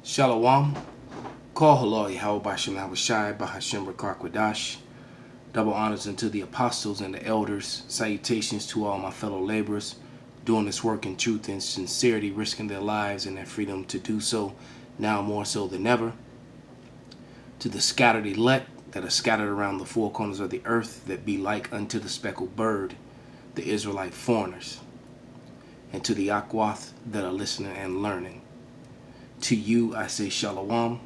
Shalom. Call halal Yahweh Bashem Havashai Bahashem Rakar. Double honors unto the apostles and the elders. Salutations to all my fellow laborers doing this work in truth and sincerity, risking their lives and their freedom to do so, now more so than ever. To the scattered elect that are scattered around the four corners of the earth, that be like unto the speckled bird, the Israelite foreigners. And to the Akwath that are listening and learning. To you I say Shalom.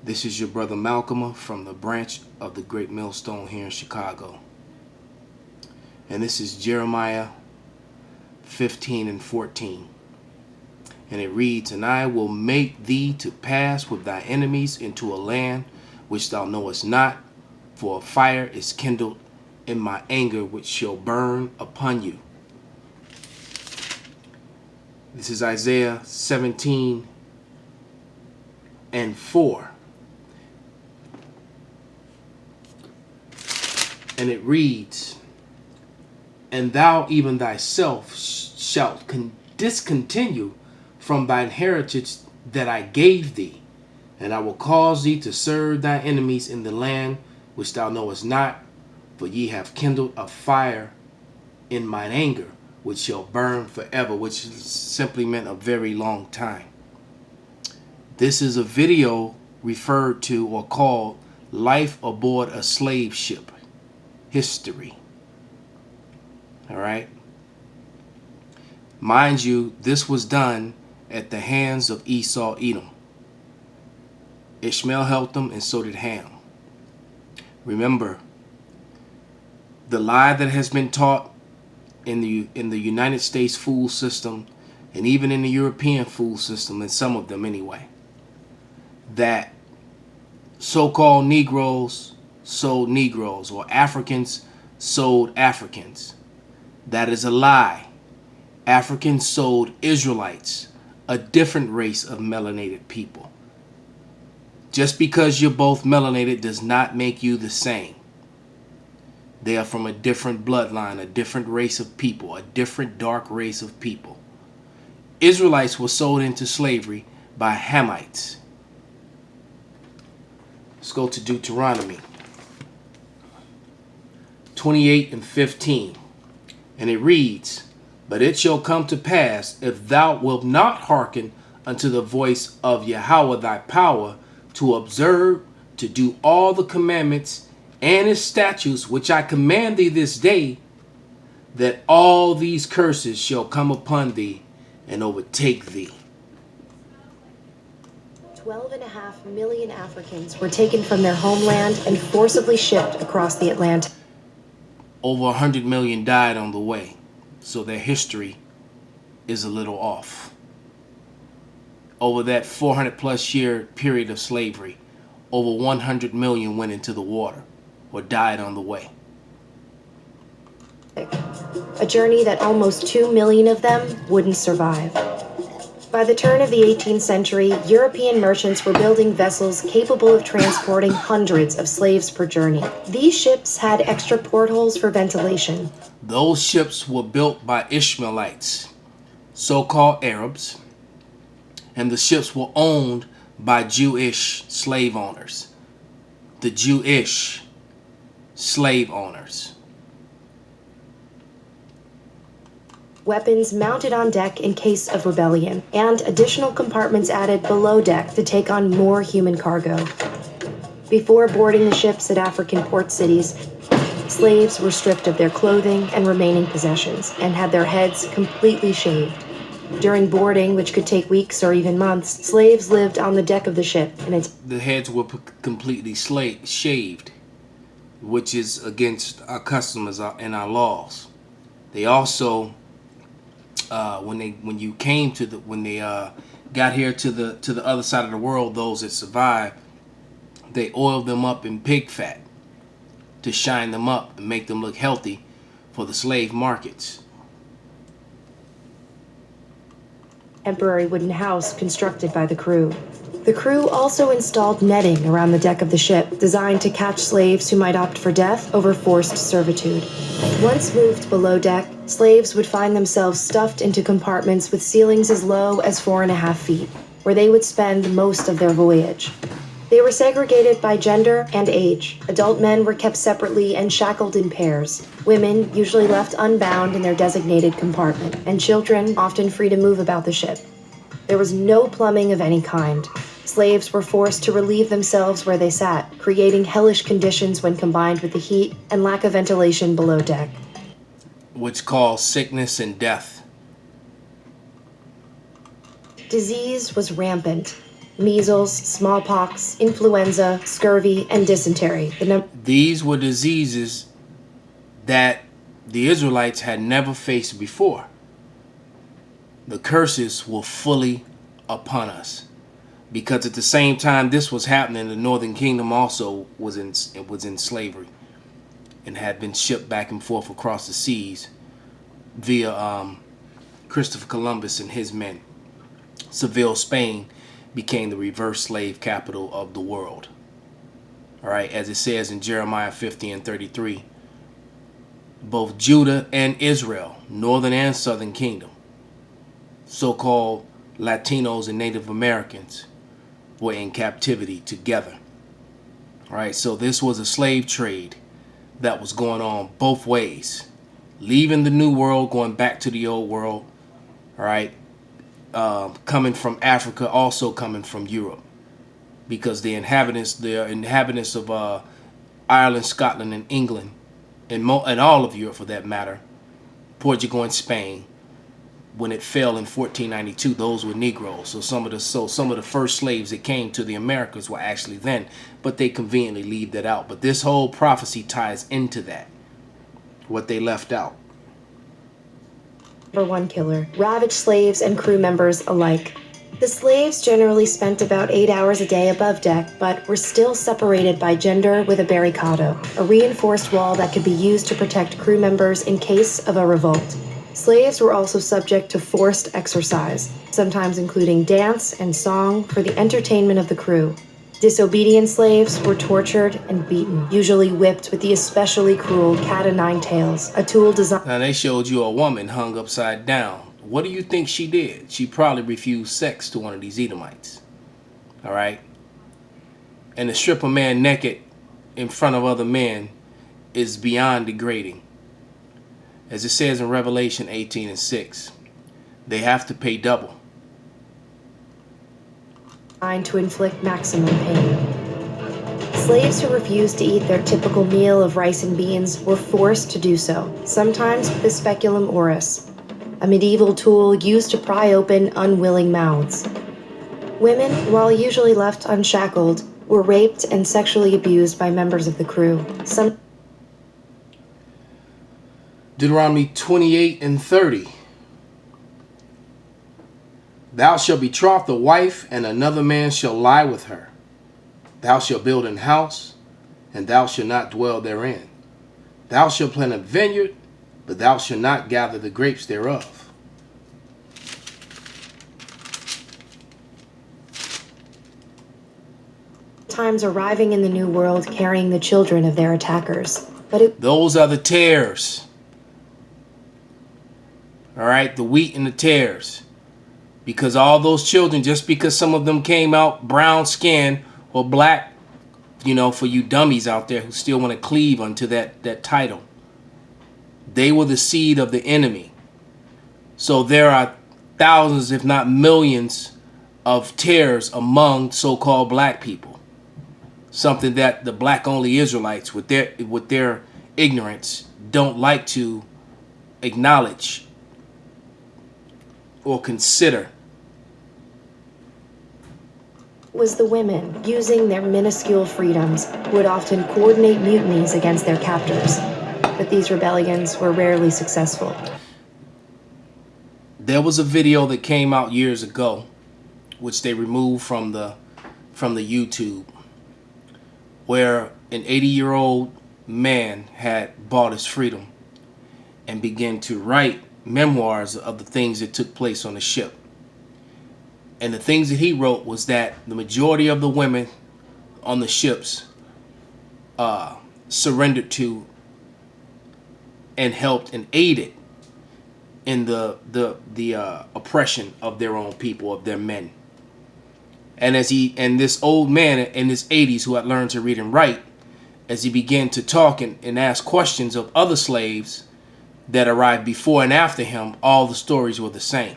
This is your brother Malcolm from the branch of the Great Millstone here in Chicago. And this is Jeremiah 15 and 14. And it reads, And I will make thee to pass with thy enemies into a land which thou knowest not, for a fire is kindled in my anger which shall burn upon you. This is Isaiah 17 and 4. And it reads, And thou even thyself shalt discontinue from thine heritage that I gave thee, and I will cause thee to serve thy enemies in the land which thou knowest not, for ye have kindled a fire in mine anger, which shall burn forever, which simply meant a very long time. This is a video referred to or called Life Aboard a Slave Ship History. All right. Mind you, this was done at the hands of Esau, Edom. Ishmael helped them, and so did Ham. Remember, the lie that has been taught in the United States food system, and even in the European food system, and some of them anyway, that so-called Negroes sold Negroes, or Africans sold Africans. That is a lie. Africans sold Israelites, a different race of melanated people. Just because you're both melanated does not make you the same. They are from a different bloodline, a different race of people, a different dark race of people. Israelites were sold into slavery by Hamites. Let's go to Deuteronomy 28 and 15. And it reads, But it shall come to pass, if thou wilt not hearken unto the voice of Yahweh thy power, to observe, to do all the commandments and his statutes which I command thee this day, that all these curses shall come upon thee and overtake thee. 12.5 million Africans were taken from their homeland and forcibly shipped across the Atlantic. Over 100 million died on the way, so their history is a little off. Over that 400 plus year period of slavery, over 100 million went into the water or died on the way. A journey that almost 2 million of them wouldn't survive. By the turn of the 18th century, European merchants were building vessels capable of transporting hundreds of slaves per journey. These ships had extra portholes for ventilation. Those ships were built by Ishmaelites, so-called Arabs, and the ships were owned by Jewish slave owners. The Jewish slave owners. Weapons mounted on deck in case of rebellion, and additional compartments added below deck to take on more human cargo. Before boarding the ships at African port cities, slaves were stripped of their clothing and remaining possessions, and had their heads completely shaved. During boarding, which could take weeks or even months, slaves lived on the deck of the ship, and the heads were completely shaved, which is against our customs and our laws. They also, when they got here to the other side of the world, those that survived, they oiled them up in pig fat to shine them up and make them look healthy for the slave markets. temporary wooden house constructed by the crew. The crew also installed netting around the deck of the ship, designed to catch slaves who might opt for death over forced servitude. Once moved below deck, slaves would find themselves stuffed into compartments with ceilings as low as 4.5 feet. where they would spend most of their voyage. They were segregated by gender and age. Adult men were kept separately and shackled in pairs. Women usually left unbound in their designated compartment, and children often free to move about the ship. There was no plumbing of any kind. Slaves were forced to relieve themselves where they sat, creating hellish conditions when combined with the heat and lack of ventilation below deck, which caused sickness and death. Disease was rampant. Measles, smallpox, influenza, scurvy, and dysentery. These were diseases that the Israelites had never faced before. The curses were fully upon us, because at the same time this was happening, the Northern Kingdom also was in slavery and had been shipped back and forth across the seas via Christopher Columbus and his men. Seville, Spain, became the reverse slave capital of the world. All right, as it says in Jeremiah 50:33, both Judah and Israel, Northern and Southern Kingdom, so-called Latinos and Native Americans, were in captivity together. All right, so this was a slave trade that was going on both ways, leaving the new world, going back to the old world. All right, coming from Africa, also coming from Europe, because the inhabitants of Ireland, Scotland, and England, and all of Europe for that matter, Portugal and Spain, when it fell in 1492, those were Negroes. So some of the first slaves that came to the Americas were actually then, but they conveniently leave that out. But this whole prophecy ties into that, what they left out. Number one killer ravaged slaves and crew members alike. The slaves generally spent about 8 hours a day above deck, but were still separated by gender with a barricado, a reinforced wall that could be used to protect crew members in case of a revolt. Slaves were also subject to forced exercise, sometimes including dance and song for the entertainment of the crew. Disobedient slaves were tortured and beaten, usually whipped with the especially cruel cat-o'-nine-tails, a tool designed... Now they showed you a woman hung upside down. What do you think she did? She probably refused sex to one of these Edomites. All right? And to strip a man naked in front of other men is beyond degrading. As it says in Revelation 18:6, they have to pay double. To inflict maximum pain. Slaves who refused to eat their typical meal of rice and beans were forced to do so, sometimes with the speculum oris, a medieval tool used to pry open unwilling mouths. Women, while usually left unshackled, were raped and sexually abused by members of the crew. Deuteronomy 28:30. Thou shalt betroth a wife, and another man shall lie with her. Thou shalt build an house, and thou shalt not dwell therein. Thou shalt plant a vineyard, but thou shalt not gather the grapes thereof. Times arriving in the New World carrying the children of their attackers. Those are the tares. All right, the wheat and the tares. Because all those children, just because some of them came out brown skin or black, for you dummies out there who still want to cleave unto that title, they were the seed of the enemy. So there are thousands, if not millions, of tares among so-called black people. Something that the black-only Israelites, with their ignorance, don't like to acknowledge or consider. Was the women, using their minuscule freedoms, would often coordinate mutinies against their captors. But these rebellions were rarely successful. There was a video that came out years ago, which they removed from the YouTube, where an 80-year-old man had bought his freedom and began to write memoirs of the things that took place on the ship. And the things that he wrote was that the majority of the women on the ships surrendered to and helped and aided in the oppression of their own people, of their men. And this old man in his 80s who had learned to read and write, as he began to talk and ask questions of other slaves that arrived before and after him, all the stories were the same.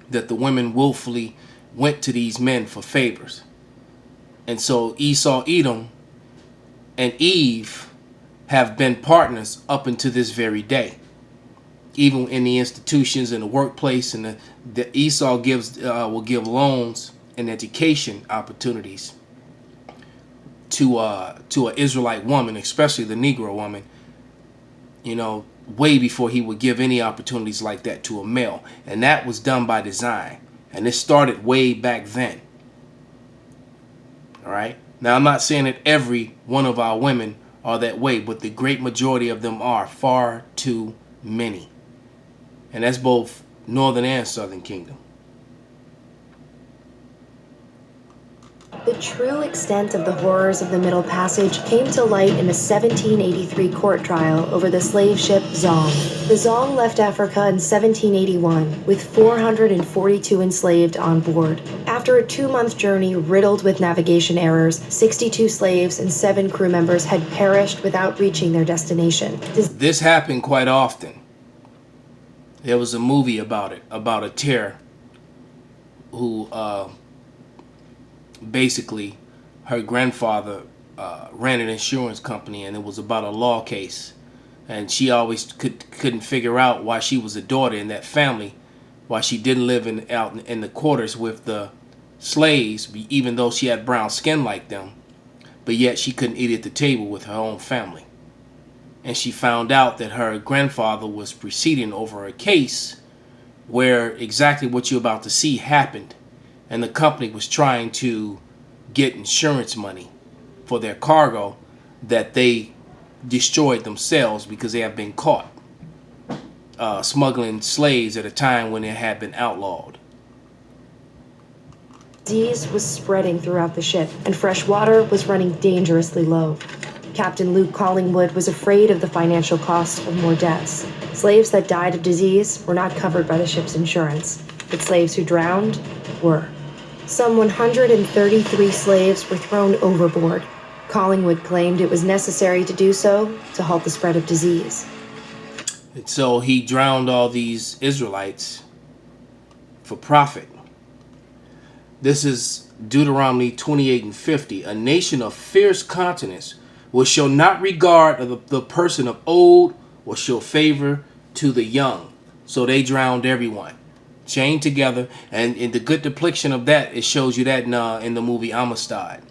That the women willfully went to these men for favors. And so Esau, Edom, and Eve have been partners up until this very day. Even in the institutions, in the workplace, and the Esau will give loans and education opportunities to an Israelite woman, especially the Negro woman, way before he would give any opportunities like that to a male. And that was done by design. And it started way back then. All right. Now, I'm not saying that every one of our women are that way, but the great majority of them are, far too many. And that's both Northern and Southern Kingdom. The true extent of the horrors of the Middle Passage came to light in a 1783 court trial over the slave ship Zong. The Zong left Africa in 1781 with 442 enslaved on board. After a 2-month journey riddled with navigation errors, 62 slaves and 7 crew members had perished without reaching their destination. This happened quite often. There was a movie about it, about a tear who basically her grandfather ran an insurance company, and it was about a law case, and she always couldn't figure out why she was a daughter in that family, why she didn't live out in the quarters with the slaves, even though she had brown skin like them, but yet she couldn't eat at the table with her own family. And she found out that her grandfather was proceeding over a case where exactly what you're about to see happened. And the company was trying to get insurance money for their cargo that they destroyed themselves because they have been caught smuggling slaves at a time when it had been outlawed. Disease was spreading throughout the ship, and fresh water was running dangerously low. Captain Luke Collingwood was afraid of the financial cost of more deaths. Slaves that died of disease were not covered by the ship's insurance, but slaves who drowned were. Some 133 slaves were thrown overboard. Collingwood claimed it was necessary to do so to halt the spread of disease. And so he drowned all these Israelites for profit. This is Deuteronomy 28 and 50. A nation of fierce countenance which shall not regard the person of old, or show favor to the young. So they drowned everyone, chained together. And in the good depiction of that, it shows you that in the movie Amistad.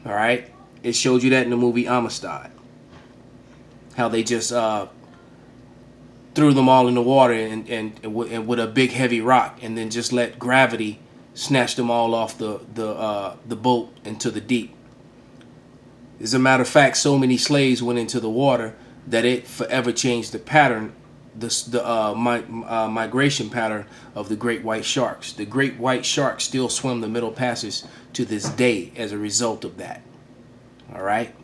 All right, it shows you that in the movie Amistad, how they just threw them all in the water and with a big heavy rock, and then just let gravity snatch them all off the boat into the deep. As a matter of fact, so many slaves went into the water that it forever changed the pattern, the migration pattern of the great white sharks. The great white sharks still swim the Middle Passage to this day as a result of that. All right?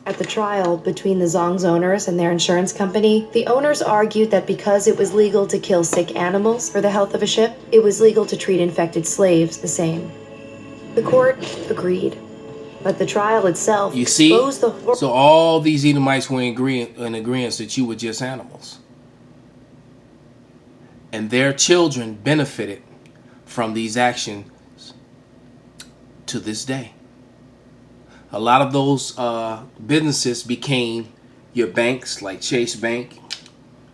At the trial between the Zong's owners and their insurance company, the owners argued that because it was legal to kill sick animals for the health of a ship, it was legal to treat infected slaves the same. The court agreed. But the trial itself exposed the horror. So all these Edomites were in agreement that you were just animals. And their children benefited from these actions to this day. A lot of those businesses became your banks, like Chase Bank,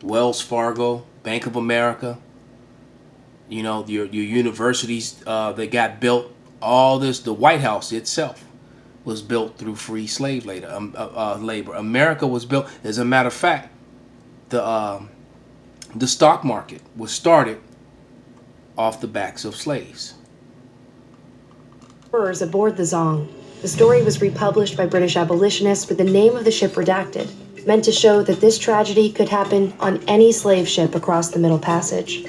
Wells Fargo, Bank of America. You know, your universities that got built. All this, the White House itself was built through free slave labor. America was built. As a matter of fact, the stock market was started off the backs of slaves. Horrors aboard the Zong. The story was republished by British abolitionists with the name of the ship redacted, meant to show that this tragedy could happen on any slave ship across the Middle Passage.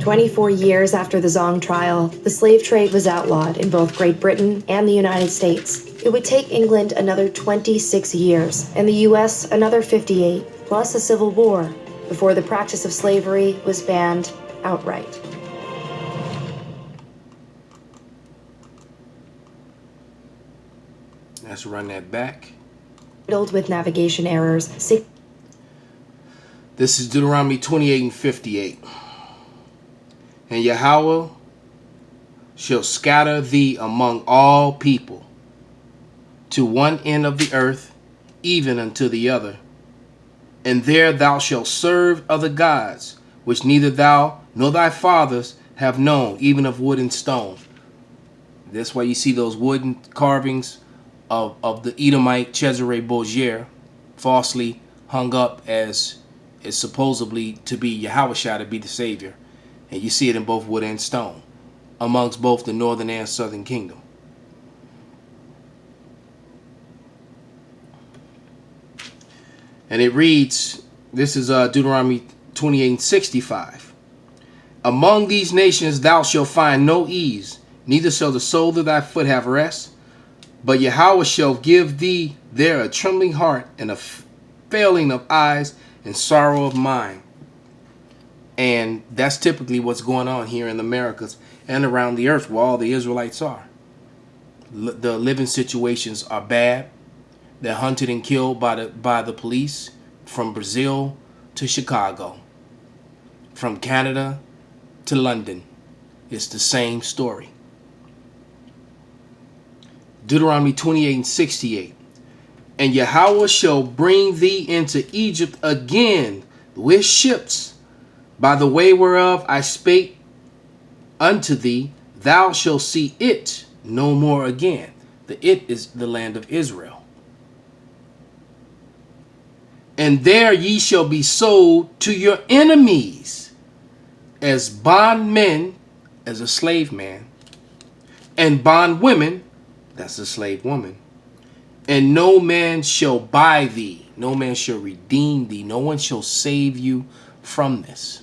24 years after the Zong trial, the slave trade was outlawed in both Great Britain and the United States. It would take England another 26 years, and the U.S. another 58, plus a civil war, before the practice of slavery was banned outright. Let's run that back. Riddled with navigation errors. This is Deuteronomy 28 and 58. And Yahweh shall scatter thee among all people to one end of the earth, even unto the other. And there thou shalt serve other gods, which neither thou nor thy fathers have known, even of wood and stone. That's why you see those wooden carvings of the Edomite Cesare Borgia, falsely hung up as is supposedly to be Yahweh, to be the Savior. And you see it in both wood and stone, amongst both the northern and southern kingdom. And it reads, this is Deuteronomy 28:65. Among these nations thou shalt find no ease, neither shall the sole of thy foot have rest. But Yahweh shall give thee there a trembling heart and a failing of eyes and sorrow of mind. And that's typically what's going on here in the Americas and around the earth where all the Israelites are. The living situations are bad. They're hunted and killed by the police from Brazil to Chicago, from Canada to London. It's the same story. Deuteronomy 28:68. And Yahweh shall bring thee into Egypt again with ships, by the way whereof I spake unto thee. Thou shalt see it no more again. The it is the land of Israel. And there ye shall be sold to your enemies as bondmen, as a slave man, and bondwomen, that's a slave woman. And no man shall buy thee, no man shall redeem thee, no one shall save you from this.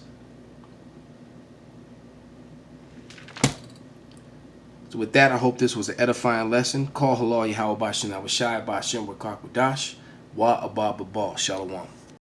So with that, I hope this was an edifying lesson. Call halal Yahweh Bashem Awashai Bashem Wakakwadash. Wa Abba Babal. Shalom.